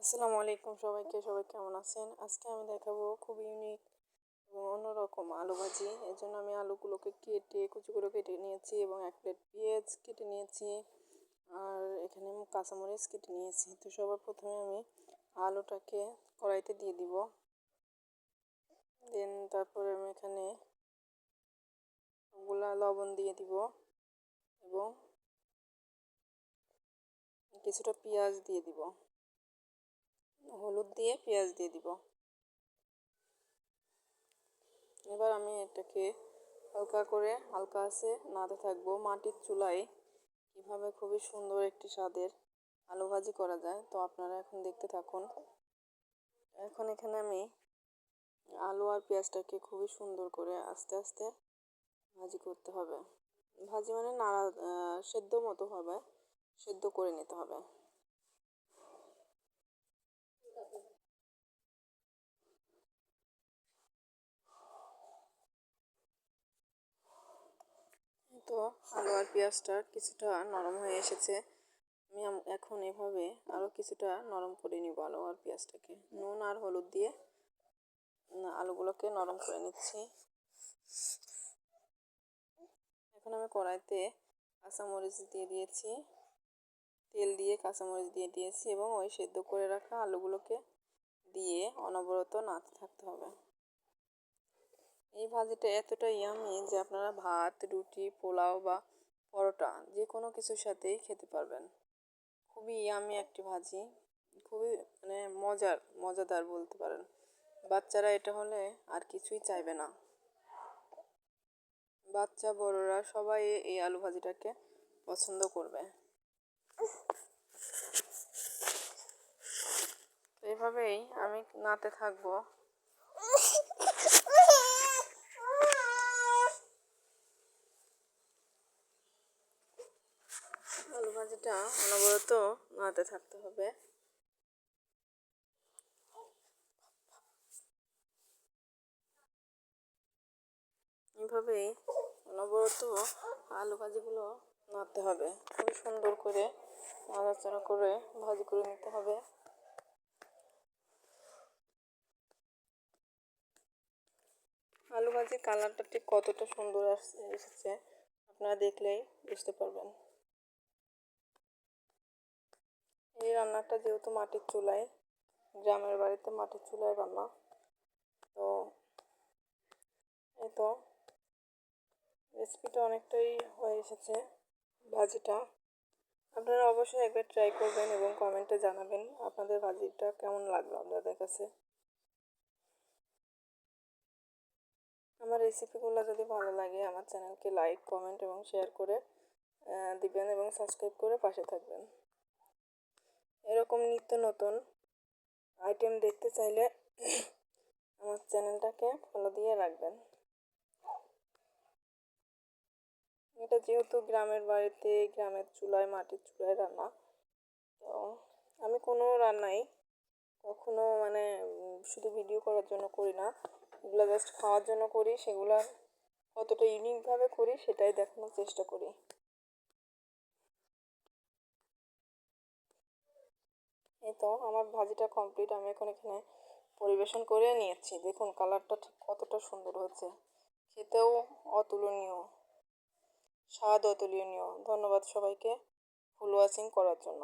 আসসালামু আলাইকুম সবাইকে। সবাই কেমন আছেন? আজকে আমি দেখাবো খুব ইউনিক এবং অন্যরকম আলু ভাজি। এর জন্য আমি আলুগুলোকে কেটে কুচি করে কেটে নিয়েছি এবং ১ প্লেট পেঁয়াজ কেটে নিয়েছি। আর এখানে কাঁচামরিচ কেটে নিয়েছি। তো সবার প্রথমে আমি আলুটাকে কড়াইতে দিয়ে দিব। তারপরে আমি এখানে লবণ দিয়ে দিব এবং কিছুটা পেঁয়াজ দিয়ে দিব। হলুদ দিয়ে পেঁয়াজ দিয়ে দিব। এবার আমি এটাকে হালকা আছে নাড়তে থাকবো। মাটির চুলায় কীভাবে খুবই সুন্দর একটি স্বাদের আলু ভাজি করা যায়, তো আপনারা এখন দেখতে থাকুন। এখন এখানে আমি আলু আর পেঁয়াজটাকে খুবই সুন্দর করে আস্তে আস্তে ভাজি করতে হবে। ভাজি মানে সেদ্ধ মতো হবে, সেদ্ধ করে নিতে হবে। তো আলু আর পেঁয়াজটা কিছুটা নরম হয়ে এসেছে। আমি এখন এভাবে আরও কিছুটা নরম করে নিব আলু আর পেঁয়াজটাকে। নুন আর হলুদ দিয়ে আলুগুলোকে নরম করে নিচ্ছি। এখন আমি কড়াইতে কাঁচামরিচ দিয়ে দিয়েছি, তেল দিয়ে কাঁচামরিচ দিয়ে দিয়েছি এবং ওই সেদ্ধ করে রাখা আলুগুলোকে দিয়ে অনবরত নাড়তে থাকতে হবে। এই ভাজিটা এতটা ইয়ামি যে আপনারা ভাত, রুটি, পোলাও বা পরোটা যে কোনো কিছুর সাথেই খেতে পারবেন। খুবই ইয়ামি একটি ভাজি, খুবই মজাদার বলতে পারেন। বাচ্চারা এটা হলে আর কিছুই চাইবে না। বাচ্চা বড়রা সবাই এই আলু ভাজিটাকে পছন্দ করবে। এইভাবেই আমি নাড়তে থাকবো। আলু ভাজিটা অনবরত নাড়তে থাকতে হবে। এভাবেই অনবরত আলু ভাজিগুলো নাড়তে হবে। খুব সুন্দর করে নাড়াচাড়া করে ভাজি করে নিতে হবে। আলু ভাজির কালারটা ঠিক কতটা সুন্দর এসেছে আপনারা দেখলেই বুঝতে পারবেন। এই রান্নাটা যেহেতু মাটির চুলায়, গ্রামের বাড়িতে মাটির চুলায় রান্না, তো এই তো রেসিপিটা অনেকটাই হয়ে এসেছে ভাজিটা। আপনারা অবশ্যই একবার ট্রাই করবেন এবং কমেন্টে জানাবেন আপনাদের ভাজিটা কেমন লাগলো আপনাদের কাছে। আমার রেসিপিগুলো যদি ভালো লাগে আমার চ্যানেলকে লাইক, কমেন্ট এবং শেয়ার করে দিবেন এবং সাবস্ক্রাইব করে পাশে থাকবেন। এরকম নিত্য নতুন আইটেম দেখতে চাইলে আমার চ্যানেলটাকে ফলো দিয়ে রাখবেন। এটা যেহেতু গ্রামের বাড়িতে, গ্রামের চুলায়, মাটির চুলায় রান্না, তো আমি কোনো রান্নাই কখনো শুধু ভিডিও করার জন্য করি না, এগুলো জাস্ট খাওয়ার জন্য করি। সেগুলো কতটা ইউনিকভাবে করি সেটাই দেখানোর চেষ্টা করি। এই তো আমার ভাজিটা কমপ্লিট। আমি এখন এখানে পরিবেশন করে নিয়েছি। দেখুন কালারটা ঠিক কতটা সুন্দর হয়েছে, খেতেও অতুলনীয়, স্বাদ অতুলনীয়। ধন্যবাদ সবাইকে ফুল ওয়াচিং করার জন্য।